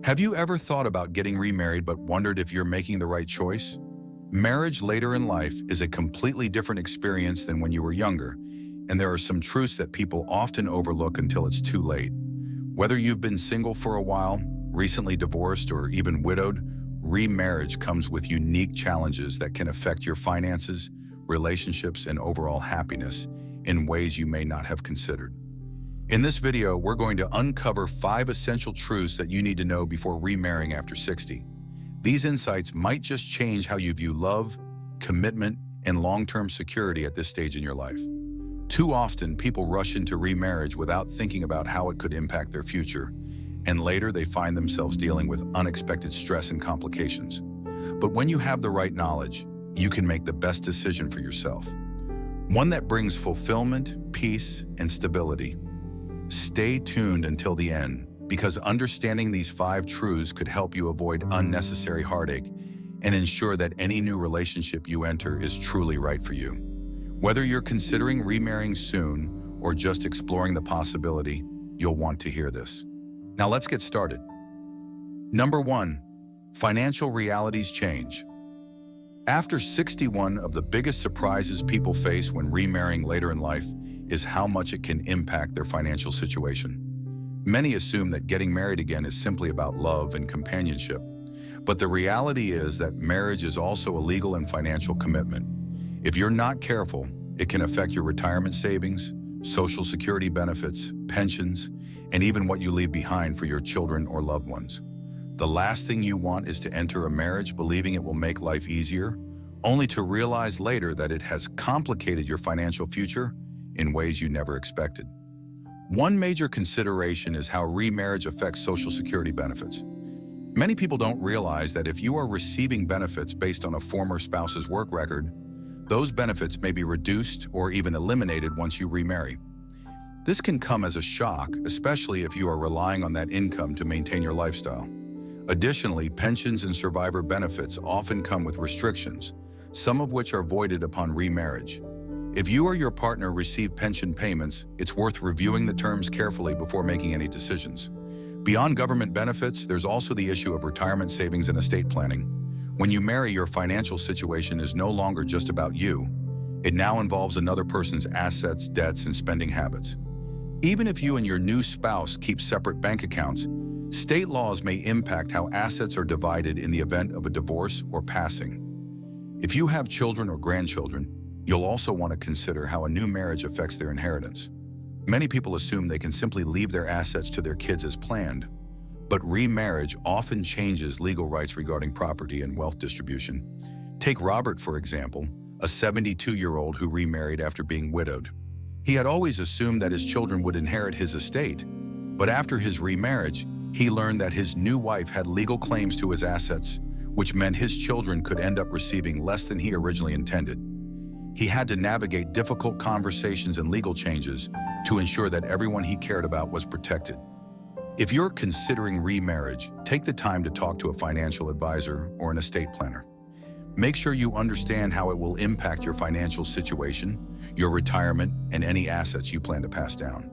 Have you ever thought about getting remarried but wondered if you're making the right choice? Marriage later in life is a completely different experience than when you were younger, and there are some truths that people often overlook until it's too late. Whether you've been single for a while, recently divorced, or even widowed, remarriage comes with unique challenges that can affect your finances, relationships, and overall happiness in ways you may not have considered. In this video, we're going to uncover 5 essential truths that you need to know before remarrying after 60. These insights might just change how you view love, commitment, and long-term security at this stage in your life. Too often, people rush into remarriage without thinking about how it could impact their future, and later they find themselves dealing with unexpected stress and complications. But when you have the right knowledge, you can make the best decision for yourself. One that brings fulfillment, peace, and stability. Stay tuned until the end, because understanding these 5 truths could help you avoid unnecessary heartache and ensure that any new relationship you enter is truly right for you. Whether you're considering remarrying soon or just exploring the possibility, you'll want to hear this. Now let's get started. Number 1, financial realities change. After 61, of the biggest surprises people face when remarrying later in life is how much it can impact their financial situation. Many assume that getting married again is simply about love and companionship, but the reality is that marriage is also a legal and financial commitment. If you're not careful, it can affect your retirement savings, Social Security benefits, pensions, and even what you leave behind for your children or loved ones. The last thing you want is to enter a marriage believing it will make life easier, only to realize later that it has complicated your financial future in ways you never expected. One major consideration is how remarriage affects Social Security benefits. Many people don't realize that if you are receiving benefits based on a former spouse's work record, those benefits may be reduced or even eliminated once you remarry. This can come as a shock, especially if you are relying on that income to maintain your lifestyle. Additionally, pensions and survivor benefits often come with restrictions, some of which are voided upon remarriage. If you or your partner receive pension payments, it's worth reviewing the terms carefully before making any decisions. Beyond government benefits, there's also the issue of retirement savings and estate planning. When you marry, your financial situation is no longer just about you. It now involves another person's assets, debts, and spending habits. Even if you and your new spouse keep separate bank accounts, state laws may impact how assets are divided in the event of a divorce or passing. If you have children or grandchildren, you'll also want to consider how a new marriage affects their inheritance. Many people assume they can simply leave their assets to their kids as planned, but remarriage often changes legal rights regarding property and wealth distribution. Take Robert, for example, a 72-year-old who remarried after being widowed. He had always assumed that his children would inherit his estate, but after his remarriage, he learned that his new wife had legal claims to his assets, which meant his children could end up receiving less than he originally intended. He had to navigate difficult conversations and legal changes to ensure that everyone he cared about was protected. If you're considering remarriage, take the time to talk to a financial advisor or an estate planner. Make sure you understand how it will impact your financial situation, your retirement, and any assets you plan to pass down.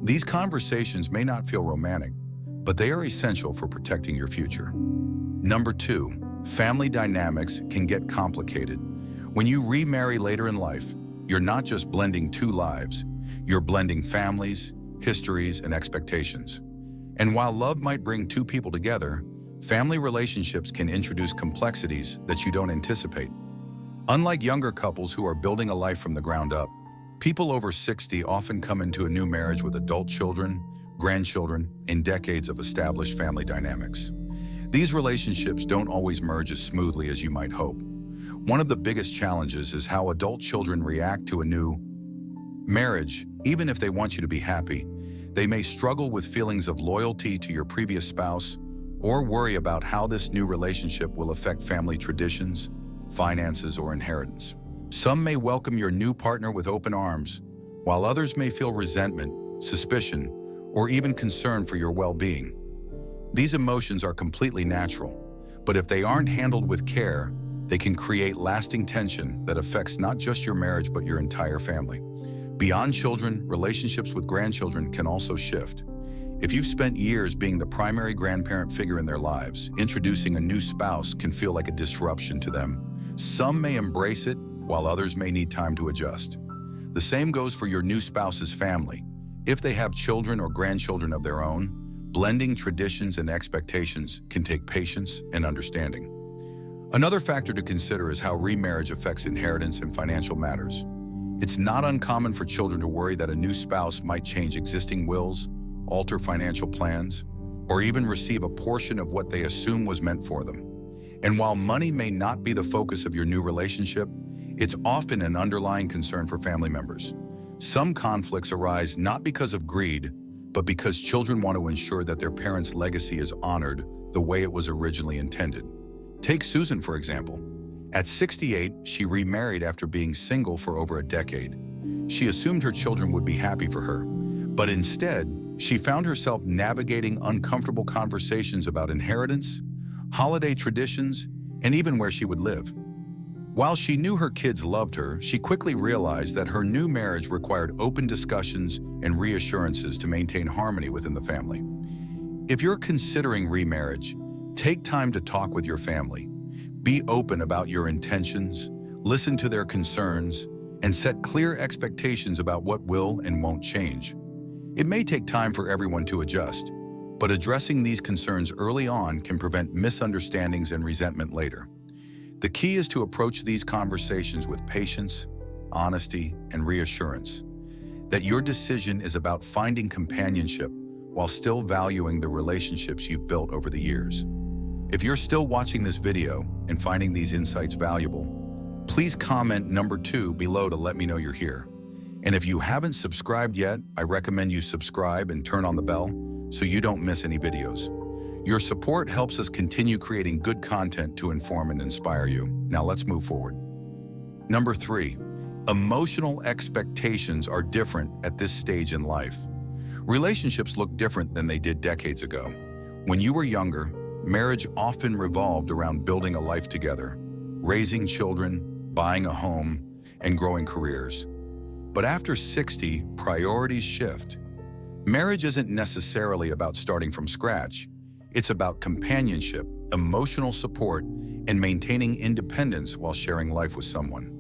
These conversations may not feel romantic, but they are essential for protecting your future. Number 2, family dynamics can get complicated. When you remarry later in life, you're not just blending 2 lives, you're blending families, histories, and expectations. And while love might bring 2 people together, family relationships can introduce complexities that you don't anticipate. Unlike younger couples who are building a life from the ground up, people over 60 often come into a new marriage with adult children, grandchildren, and decades of established family dynamics. These relationships don't always merge as smoothly as you might hope. One of the biggest challenges is how adult children react to a new marriage. Even if they want you to be happy, they may struggle with feelings of loyalty to your previous spouse or worry about how this new relationship will affect family traditions, finances, or inheritance. Some may welcome your new partner with open arms, while others may feel resentment, suspicion, or even concern for your well-being. These emotions are completely natural, but if they aren't handled with care, they can create lasting tension that affects not just your marriage but your entire family. Beyond children, relationships with grandchildren can also shift. If you've spent years being the primary grandparent figure in their lives, introducing a new spouse can feel like a disruption to them. Some may embrace it, while others may need time to adjust. The same goes for your new spouse's family. If they have children or grandchildren of their own, blending traditions and expectations can take patience and understanding. Another factor to consider is how remarriage affects inheritance and financial matters. It's not uncommon for children to worry that a new spouse might change existing wills, alter financial plans, or even receive a portion of what they assume was meant for them. And while money may not be the focus of your new relationship, it's often an underlying concern for family members. Some conflicts arise not because of greed, but because children want to ensure that their parents' legacy is honored the way it was originally intended. Take Susan, for example. At 68, she remarried after being single for over a decade. She assumed her children would be happy for her, but instead, she found herself navigating uncomfortable conversations about inheritance, holiday traditions, and even where she would live. While she knew her kids loved her, she quickly realized that her new marriage required open discussions and reassurances to maintain harmony within the family. If you're considering remarriage, take time to talk with your family. Be open about your intentions, listen to their concerns, and set clear expectations about what will and won't change. It may take time for everyone to adjust, but addressing these concerns early on can prevent misunderstandings and resentment later. The key is to approach these conversations with patience, honesty, and reassurance that your decision is about finding companionship while still valuing the relationships you've built over the years. If you're still watching this video and finding these insights valuable, please comment number 2 below to let me know you're here. And if you haven't subscribed yet, I recommend you subscribe and turn on the bell so you don't miss any videos. Your support helps us continue creating good content to inform and inspire you. Now let's move forward. Number 3, emotional expectations are different at this stage in life. Relationships look different than they did decades ago. When you were younger, marriage often revolved around building a life together, raising children, buying a home, and growing careers. But after 60, priorities shift. Marriage isn't necessarily about starting from scratch. It's about companionship, emotional support, and maintaining independence while sharing life with someone.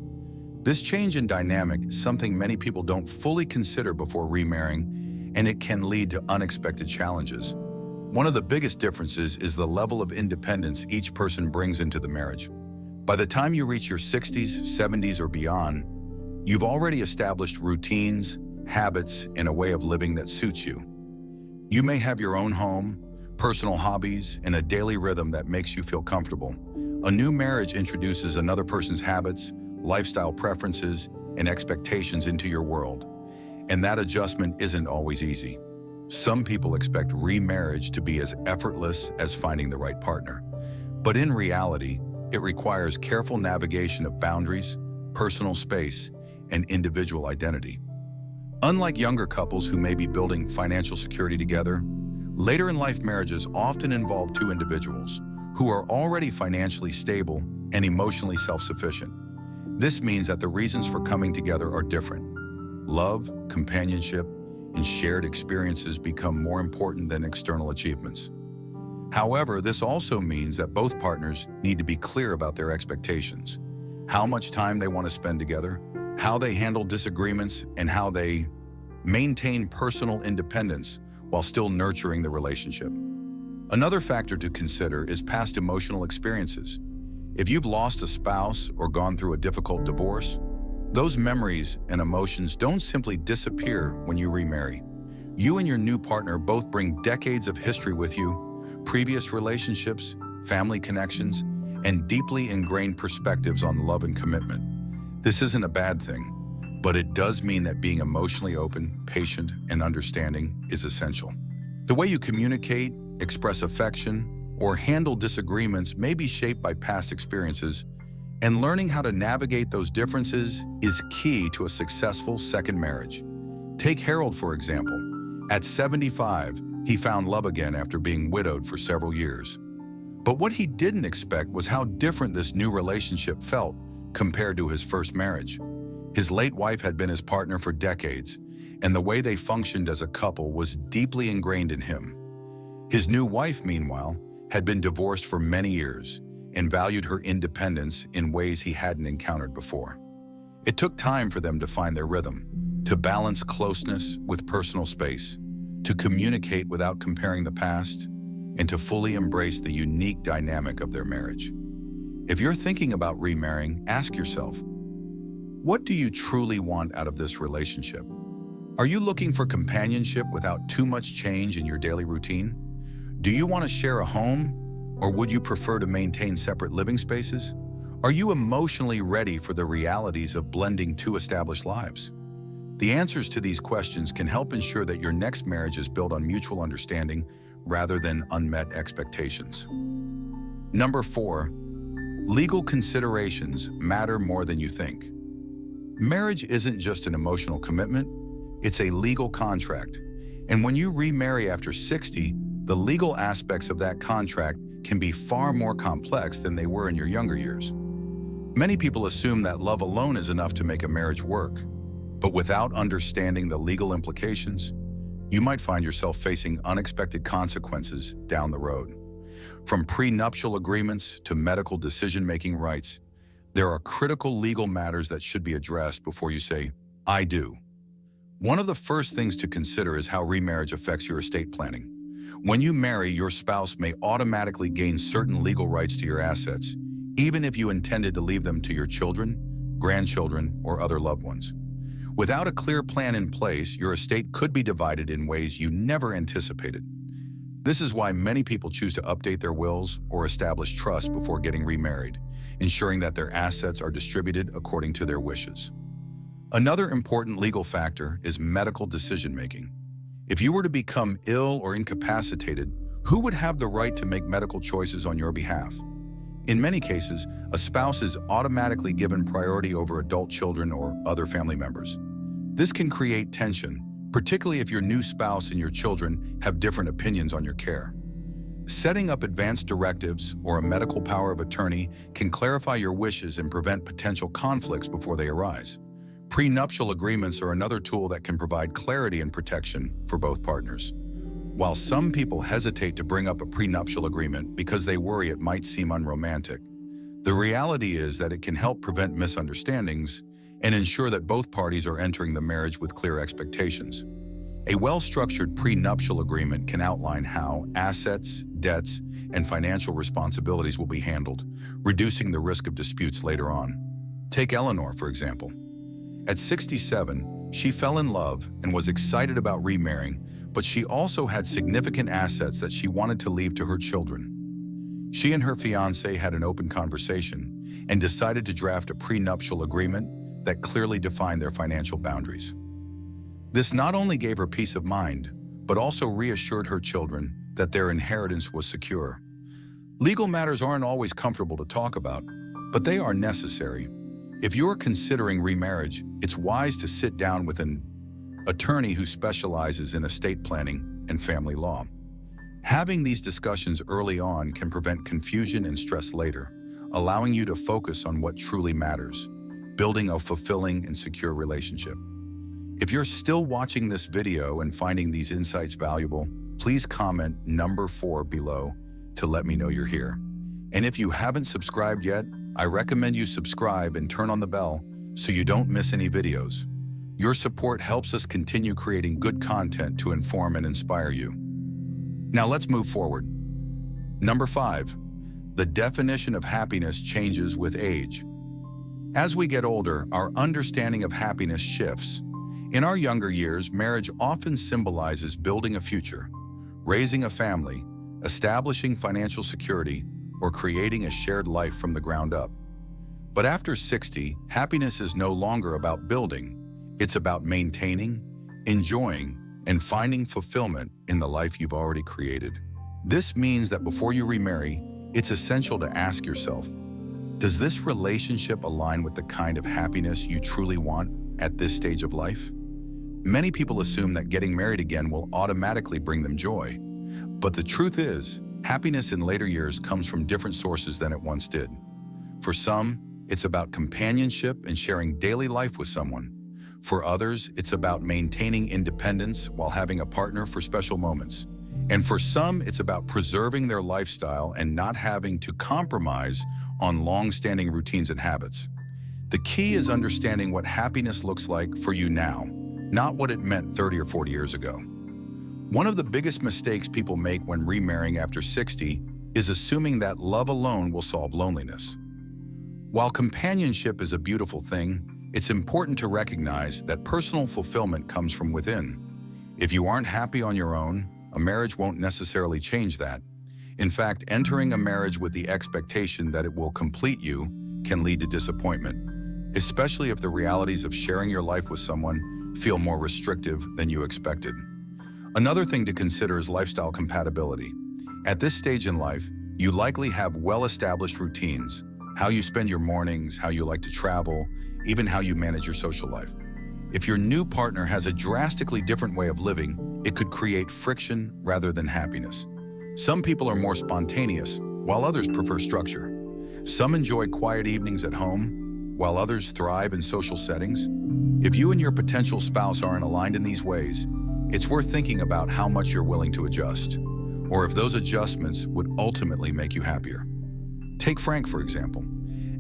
This change in dynamic is something many people don't fully consider before remarrying, and it can lead to unexpected challenges. One of the biggest differences is the level of independence each person brings into the marriage. By the time you reach your 60s, 70s, or beyond, you've already established routines, habits, and a way of living that suits you. You may have your own home, personal hobbies, and a daily rhythm that makes you feel comfortable. A new marriage introduces another person's habits, lifestyle preferences, and expectations into your world. And that adjustment isn't always easy. Some people expect remarriage to be as effortless as finding the right partner. But in reality, it requires careful navigation of boundaries, personal space, and individual identity. Unlike younger couples who may be building financial security together, later in life marriages often involve two individuals who are already financially stable and emotionally self-sufficient. This means that the reasons for coming together are different. Love, companionship, and shared experiences become more important than external achievements. However, this also means that both partners need to be clear about their expectations, how much time they want to spend together, how they handle disagreements, and how they maintain personal independence while still nurturing the relationship. Another factor to consider is past emotional experiences. If you've lost a spouse or gone through a difficult divorce, those memories and emotions don't simply disappear when you remarry. You and your new partner both bring decades of history with you, previous relationships, family connections, and deeply ingrained perspectives on love and commitment. This isn't a bad thing, but it does mean that being emotionally open, patient, and understanding is essential. The way you communicate, express affection, or handle disagreements may be shaped by past experiences, and learning how to navigate those differences is key to a successful second marriage. Take Harold, for example. At 75, he found love again after being widowed for several years. But what he didn't expect was how different this new relationship felt compared to his first marriage. His late wife had been his partner for decades, and the way they functioned as a couple was deeply ingrained in him. His new wife, meanwhile, had been divorced for many years and valued her independence in ways he hadn't encountered before. It took time for them to find their rhythm, to balance closeness with personal space, to communicate without comparing the past, and to fully embrace the unique dynamic of their marriage. If you're thinking about remarrying, ask yourself, what do you truly want out of this relationship? Are you looking for companionship without too much change in your daily routine? Do you want to share a home, or would you prefer to maintain separate living spaces? Are you emotionally ready for the realities of blending two established lives? The answers to these questions can help ensure that your next marriage is built on mutual understanding rather than unmet expectations. Number 4, legal considerations matter more than you think. Marriage isn't just an emotional commitment, it's a legal contract. And when you remarry after 60, the legal aspects of that contract can be far more complex than they were in your younger years. Many people assume that love alone is enough to make a marriage work, but without understanding the legal implications, you might find yourself facing unexpected consequences down the road. From prenuptial agreements to medical decision-making rights, there are critical legal matters that should be addressed before you say, I do. One of the first things to consider is how remarriage affects your estate planning. When you marry, your spouse may automatically gain certain legal rights to your assets, even if you intended to leave them to your children, grandchildren, or other loved ones. Without a clear plan in place, your estate could be divided in ways you never anticipated. This is why many people choose to update their wills or establish trust before getting remarried, ensuring that their assets are distributed according to their wishes. Another important legal factor is medical decision-making. If you were to become ill or incapacitated, who would have the right to make medical choices on your behalf? In many cases, a spouse is automatically given priority over adult children or other family members. This can create tension, particularly if your new spouse and your children have different opinions on your care. Setting up advance directives or a medical power of attorney can clarify your wishes and prevent potential conflicts before they arise. Prenuptial agreements are another tool that can provide clarity and protection for both partners. While some people hesitate to bring up a prenuptial agreement because they worry it might seem unromantic, the reality is that it can help prevent misunderstandings and ensure that both parties are entering the marriage with clear expectations. A well-structured prenuptial agreement can outline how assets, debts, and financial responsibilities will be handled, reducing the risk of disputes later on. Take Eleanor, for example. At 67, she fell in love and was excited about remarrying, but she also had significant assets that she wanted to leave to her children. She and her fiancé had an open conversation and decided to draft a prenuptial agreement that clearly defined their financial boundaries. This not only gave her peace of mind, but also reassured her children that their inheritance was secure. Legal matters aren't always comfortable to talk about, but they are necessary. If you're considering remarriage, it's wise to sit down with an attorney who specializes in estate planning and family law. Having these discussions early on can prevent confusion and stress later, allowing you to focus on what truly matters, building a fulfilling and secure relationship. If you're still watching this video and finding these insights valuable, please comment number 4 below to let me know you're here. And if you haven't subscribed yet, I recommend you subscribe and turn on the bell so you don't miss any videos. Your support helps us continue creating good content to inform and inspire you. Now let's move forward. Number 5, the definition of happiness changes with age. As we get older, our understanding of happiness shifts. In our younger years, marriage often symbolizes building a future, raising a family, establishing financial security, or creating a shared life from the ground up. But after 60, happiness is no longer about building. It's about maintaining, enjoying, and finding fulfillment in the life you've already created. This means that before you remarry, it's essential to ask yourself, does this relationship align with the kind of happiness you truly want at this stage of life? Many people assume that getting married again will automatically bring them joy. But the truth is, happiness in later years comes from different sources than it once did. For some, it's about companionship and sharing daily life with someone. For others, it's about maintaining independence while having a partner for special moments. And for some, it's about preserving their lifestyle and not having to compromise on long-standing routines and habits. The key is understanding what happiness looks like for you now, not what it meant 30 or 40 years ago. One of the biggest mistakes people make when remarrying after 60 is assuming that love alone will solve loneliness. While companionship is a beautiful thing, it's important to recognize that personal fulfillment comes from within. If you aren't happy on your own, a marriage won't necessarily change that. In fact, entering a marriage with the expectation that it will complete you can lead to disappointment, especially if the realities of sharing your life with someone feel more restrictive than you expected. Another thing to consider is lifestyle compatibility. At this stage in life, you likely have well-established routines, how you spend your mornings, how you like to travel, even how you manage your social life. If your new partner has a drastically different way of living, it could create friction rather than happiness. Some people are more spontaneous, while others prefer structure. Some enjoy quiet evenings at home, while others thrive in social settings. If you and your potential spouse aren't aligned in these ways, it's worth thinking about how much you're willing to adjust, or if those adjustments would ultimately make you happier. Take Frank, for example.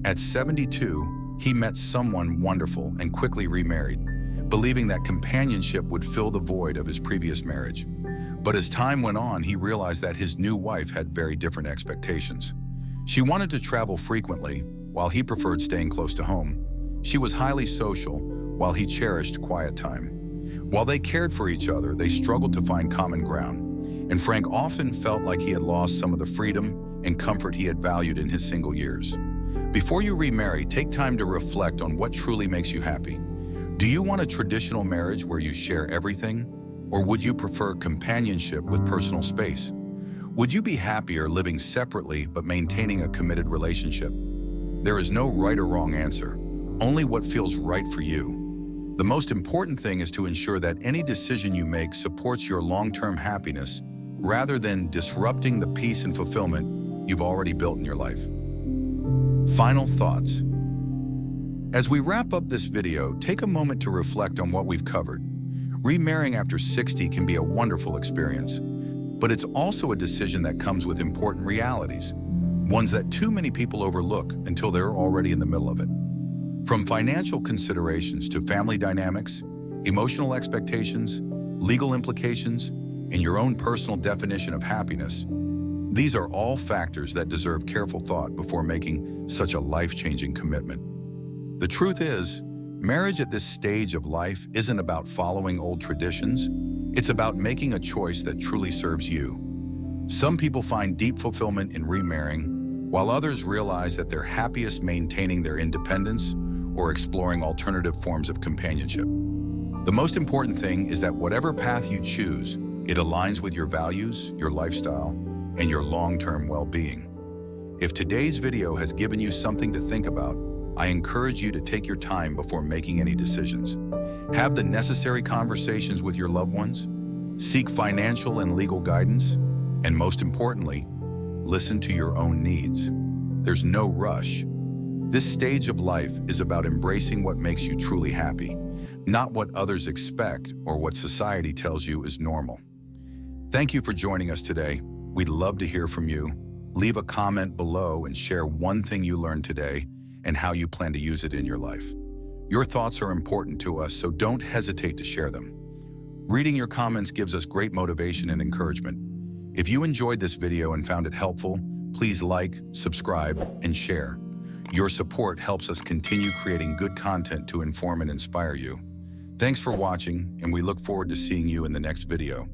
At 72, he met someone wonderful and quickly remarried, believing that companionship would fill the void of his previous marriage. But as time went on, he realized that his new wife had very different expectations. She wanted to travel frequently, while he preferred staying close to home. She was highly social, while he cherished quiet time. While they cared for each other, they struggled to find common ground, and Frank often felt like he had lost some of the freedom and comfort he had valued in his single years. Before you remarry, take time to reflect on what truly makes you happy. Do you want a traditional marriage where you share everything? Or would you prefer companionship with personal space? Would you be happier living separately but maintaining a committed relationship? There is no right or wrong answer, only what feels right for you. The most important thing is to ensure that any decision you make supports your long-term happiness rather than disrupting the peace and fulfillment you've already built in your life. Final thoughts. As we wrap up this video, take a moment to reflect on what we've covered. Remarrying after 60 can be a wonderful experience, but it's also a decision that comes with important realities, ones that too many people overlook until they're already in the middle of it. From financial considerations to family dynamics, emotional expectations, legal implications, and your own personal definition of happiness, these are all factors that deserve careful thought before making such a life-changing commitment. The truth is, marriage at this stage of life isn't about following old traditions. It's about making a choice that truly serves you. Some people find deep fulfillment in remarrying, while others realize that they're happiest maintaining their independence or exploring alternative forms of companionship. The most important thing is that whatever path you choose, it aligns with your values, your lifestyle, and your long-term well-being. If today's video has given you something to think about, I encourage you to take your time before making any decisions. Have the necessary conversations with your loved ones, seek financial and legal guidance, and most importantly, listen to your own needs. There's no rush. This stage of life is about embracing what makes you truly happy, not what others expect or what society tells you is normal. Thank you for joining us today. We'd love to hear from you. Leave a comment below and share one thing you learned today and how you plan to use it in your life. Your thoughts are important to us, so don't hesitate to share them. Reading your comments gives us great motivation and encouragement. If you enjoyed this video and found it helpful, please like, subscribe, and share. Your support helps us continue creating good content to inform and inspire you. Thanks for watching, and we look forward to seeing you in the next video.